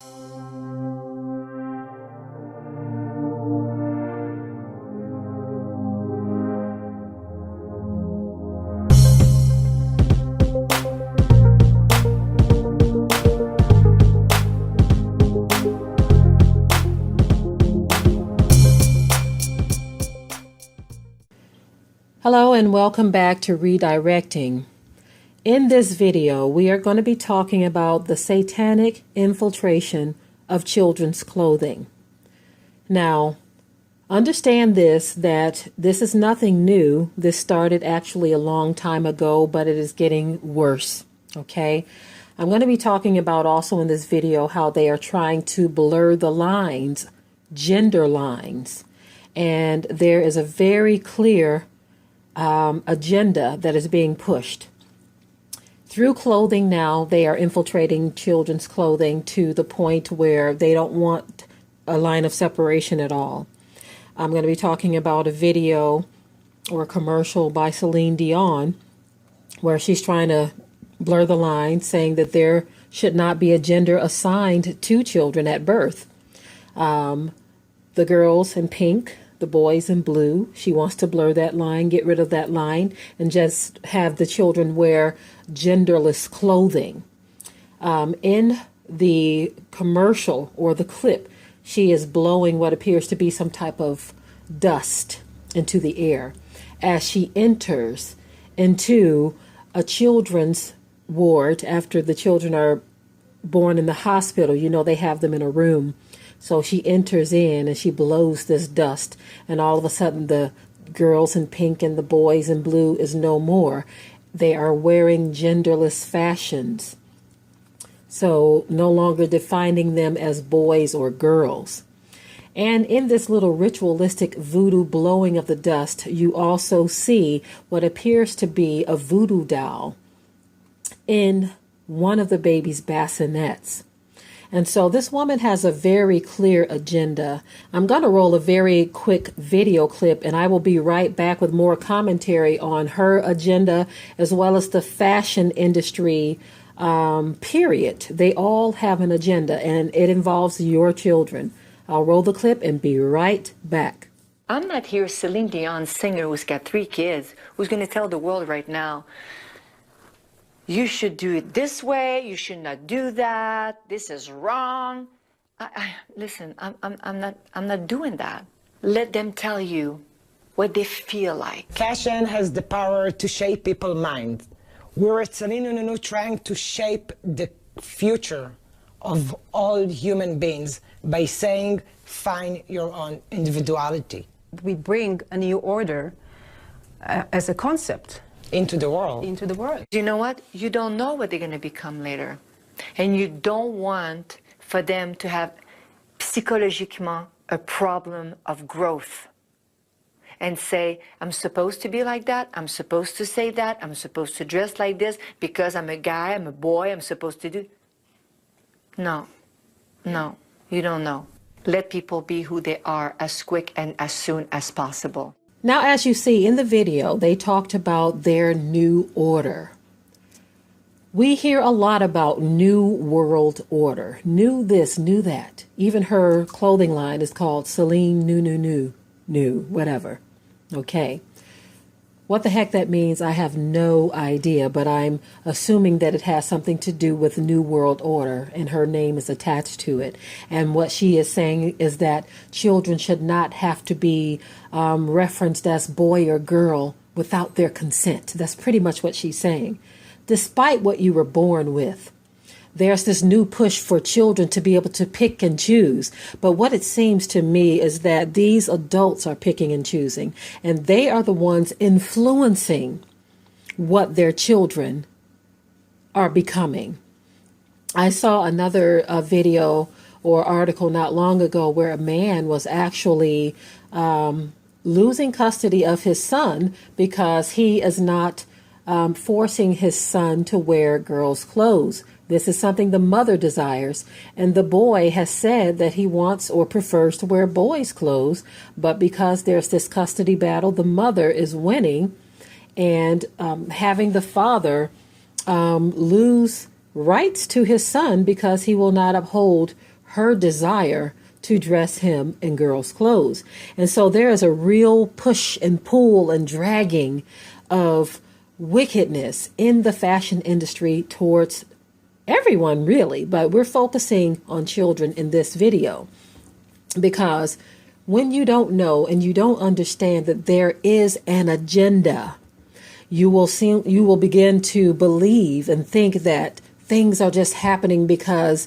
Hello and welcome back to Redirecting. In this video, we are going to be talking about the satanic infiltration of children's clothing. Now, understand that this is nothing new. This started actually a long time ago, but it is getting worse. Okay? I'm going to be talking about also in this video how they are trying to blur the lines, gender lines. And there is a very clear agenda that is being pushed. Through clothing now, they are infiltrating children's clothing to the point where they don't want a line of separation at all. I'm going to be talking about a video or a commercial by Celine Dion where she's trying to blur the line, saying that there should not be a gender assigned to children at birth. The girls in pink, the boys in blue. She wants to blur that line, get rid of that line, and just have the children wear genderless clothing. In the commercial or the clip, she is blowing what appears to be some type of dust into the air as she enters into a children's ward after the children are born in the hospital. You know, they have them in a room. So she enters in and she blows this dust, and all of a sudden the girls in pink and the boys in blue is no more. They are wearing genderless fashions. So no longer defining them as boys or girls. And in this little ritualistic voodoo blowing of the dust, you also see what appears to be a voodoo doll in one of the baby's bassinets. And so this woman has a very clear agenda. I'm going to roll a very quick video clip, and I will be right back with more commentary on her agenda as well as the fashion industry, period. They all have an agenda, and it involves your children. I'll roll the clip and be right back. I'm not here, Celine Dion, singer who's got 3 kids, who's going to tell the world right now, you should do it this way, you should not do that, this is wrong. Listen, I'm not doing that. Let them tell you what they feel like. Fashion has the power to shape people's minds. We're at Celine trying to shape the future of all human beings by saying, find your own individuality. We bring a new order as a concept. Into the world. Into the world. You know what? You don't know what they're going to become later. And you don't want for them to have psychologiquement a problem of growth. And say, I'm supposed to be like that, I'm supposed to say that, I'm supposed to dress like this because I'm a guy, I'm a boy, I'm supposed to do. No, you don't know. Let people be who they are as quick and as soon as possible. Now, as you see in the video, they talked about their new order. We hear a lot about new world order, new this, new that. Even her clothing line is called Celine New, whatever. Okay. What the heck that means, I have no idea, but I'm assuming that it has something to do with New World Order, and her name is attached to it. And what she is saying is that children should not have to be referenced as boy or girl without their consent. That's pretty much what she's saying. Despite what you were born with, there's this new push for children to be able to pick and choose. But what it seems to me is that these adults are picking and choosing, and they are the ones influencing what their children are becoming. I saw another video or article not long ago where a man was actually losing custody of his son because he is not forcing his son to wear girls' clothes. This is something the mother desires, and the boy has said that he wants or prefers to wear boys' clothes, but because there's this custody battle, the mother is winning and having the father lose rights to his son because he will not uphold her desire to dress him in girls' clothes. And so there is a real push and pull and dragging of wickedness in the fashion industry towards everyone, really. But we're focusing on children in this video because when you don't know and you don't understand that there is an agenda, you will begin to believe and think that things are just happening because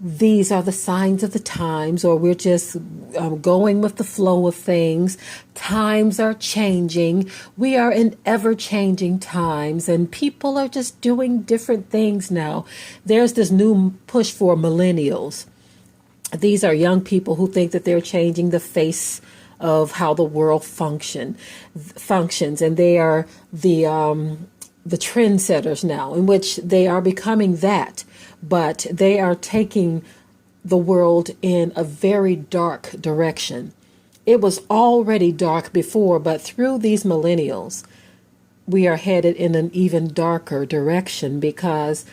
these are the signs of the times, or we're just going with the flow of things. Times are changing. We are in ever-changing times, and people are just doing different things now. There's this new push for millennials. These are young people who think that they're changing the face of how the world functions, and they are the trendsetters now, in which they are becoming that, but they are taking the world in a very dark direction. It was already dark before, but through these millennials, we are headed in an even darker direction because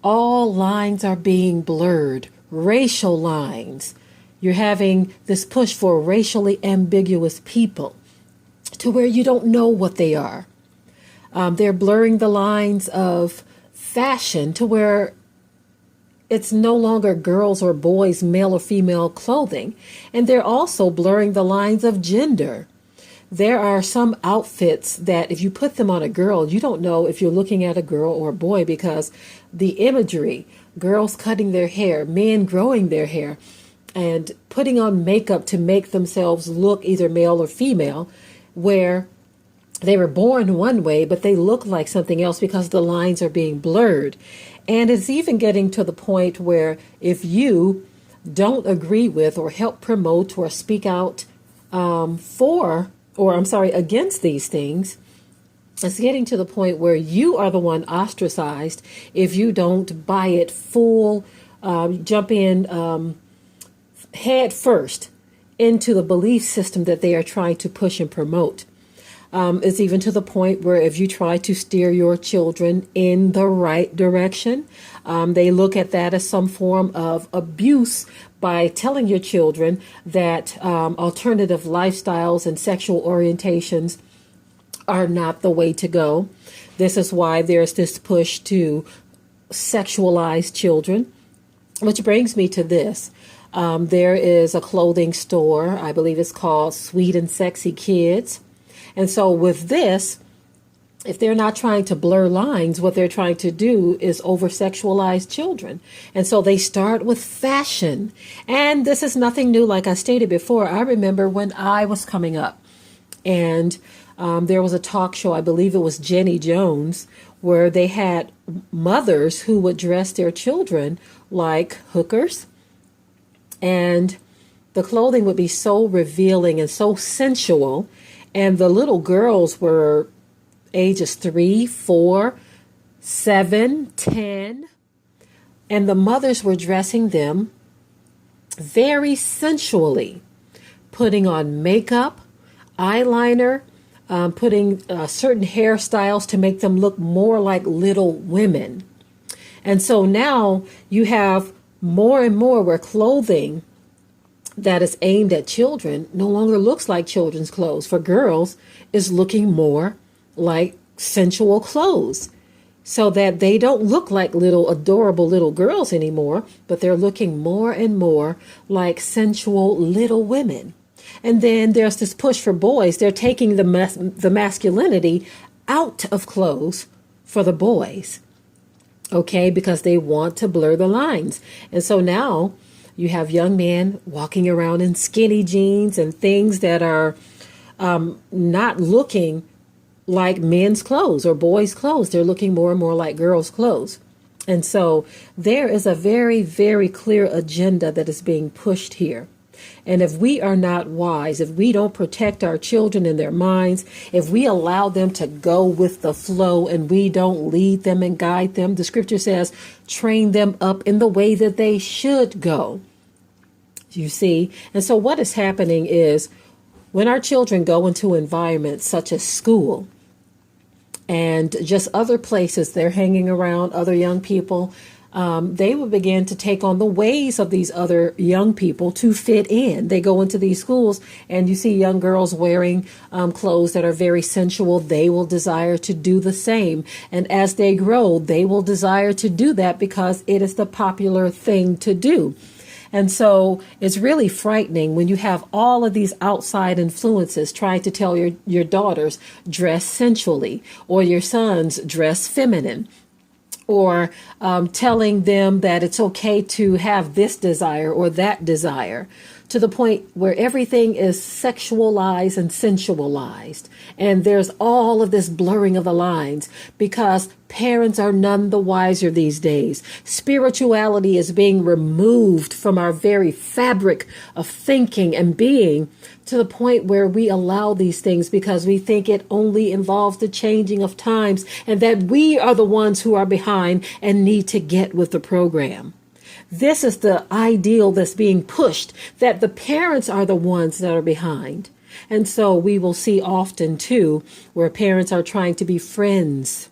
all lines are being blurred, racial lines. You're having this push for racially ambiguous people to where you don't know what they are. They're blurring the lines of fashion to where it's no longer girls or boys, male or female clothing. And they're also blurring the lines of gender. There are some outfits that if you put them on a girl, you don't know if you're looking at a girl or a boy because the imagery, girls cutting their hair, men growing their hair, and putting on makeup to make themselves look either male or female, where they were born one way, but they look like something else because the lines are being blurred. And it's even getting to the point where if you don't agree with or help promote or speak out against these things, it's getting to the point where you are the one ostracized if you don't buy it full, jump in head first into the belief system that they are trying to push and promote. It's even to the point where if you try to steer your children in the right direction, they look at that as some form of abuse by telling your children that alternative lifestyles and sexual orientations are not the way to go. This is why there's this push to sexualize children, which brings me to this. There is a clothing store, I believe it's called Sweet and Sexy Kids. And so with this, if they're not trying to blur lines, what they're trying to do is over-sexualize children. And so they start with fashion. And this is nothing new. Like I stated before, I remember when I was coming up and there was a talk show, I believe it was Jenny Jones, where they had mothers who would dress their children like hookers. And the clothing would be so revealing and so sensual. And the little girls were ages 3, 4, 7, 10. And the mothers were dressing them very sensually, putting on makeup, eyeliner, putting certain hairstyles to make them look more like little women. And so now you have more and more where clothing that is aimed at children no longer looks like children's clothes. For girls, is looking more like sensual clothes, so that they don't look like little adorable little girls anymore, but they're looking more and more like sensual little women. And then there's this push for boys. They're taking the masculinity out of clothes for the boys, okay, because they want to blur the lines. And so now you have young men walking around in skinny jeans and things that are not looking like men's clothes or boys' clothes. They're looking more and more like girls' clothes. And so there is a very, very clear agenda that is being pushed here. And if we are not wise, if we don't protect our children and their minds, if we allow them to go with the flow and we don't lead them and guide them, the scripture says, train them up in the way that they should go. You see? And so what is happening is when our children go into environments such as school and just other places, they're hanging around other young people, they will begin to take on the ways of these other young people to fit in. They go into these schools and you see young girls wearing clothes that are very sensual. They will desire to do the same. And as they grow, they will desire to do that because it is the popular thing to do. And so it's really frightening when you have all of these outside influences trying to tell your daughters dress sensually, or your sons dress feminine, or telling them that it's okay to have this desire or that desire, to the point where everything is sexualized and sensualized. And there's all of this blurring of the lines because parents are none the wiser these days. Spirituality is being removed from our very fabric of thinking and being, to the point where we allow these things because we think it only involves the changing of times and that we are the ones who are behind and need to get with the program. This is the ideal that's being pushed, that the parents are the ones that are behind. And so we will see often, too, where parents are trying to be friends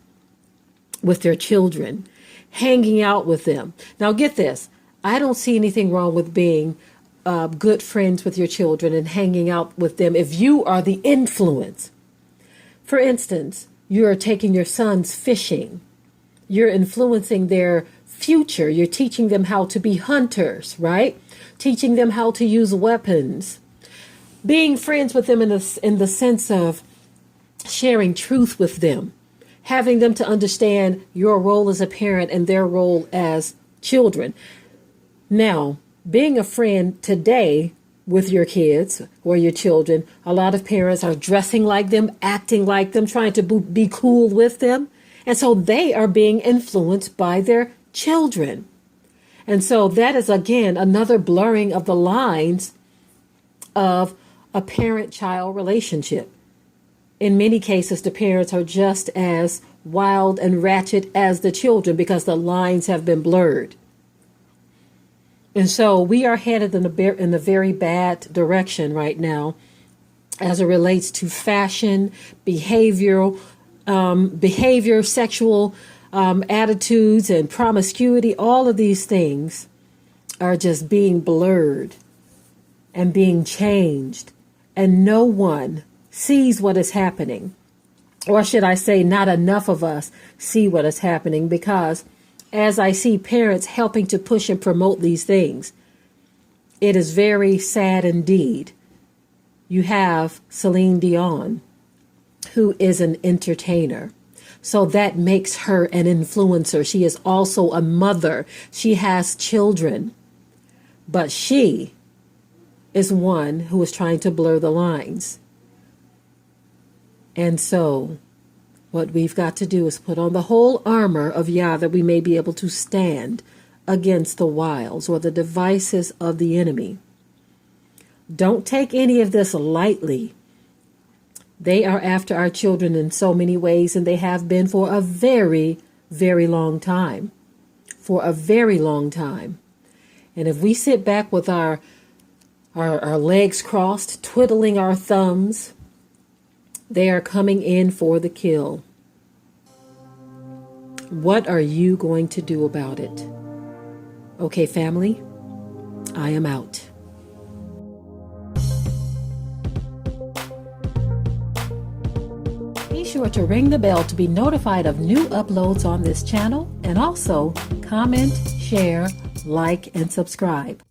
with their children, hanging out with them. Now, get this. I don't see anything wrong with being good friends with your children and hanging out with them if you are the influence. For instance, you are taking your sons fishing. You're influencing their future. You're teaching them how to be hunters, right? Teaching them how to use weapons. Being friends with them in the sense of sharing truth with them. Having them to understand your role as a parent and their role as children. Now, being a friend today with your kids or your children, a lot of parents are dressing like them, acting like them, trying to be cool with them. And so they are being influenced by their children. And so that is, again, another blurring of the lines of a parent-child relationship. In many cases, the parents are just as wild and ratchet as the children because the lines have been blurred. And so we are headed in a very bad direction right now as it relates to fashion, behavior, sexual attitudes, and promiscuity. All of these things are just being blurred and being changed. And no one sees what is happening. Or should I say, not enough of us see what is happening, because as I see parents helping to push and promote these things, it is very sad indeed. You have Celine Dion, who is an entertainer. So that makes her an influencer. She is also a mother. She has children. But she is one who is trying to blur the lines. And so what we've got to do is put on the whole armor of Yah, that we may be able to stand against the wiles or the devices of the enemy. Don't take any of this lightly. They are after our children in so many ways, and they have been for a very, very long time. For a very long time. And if we sit back with our legs crossed, twiddling our thumbs, they are coming in for the kill. What are you going to do about it? Okay, family, I am out. Be sure to ring the bell to be notified of new uploads on this channel, and also comment, share, like, and subscribe.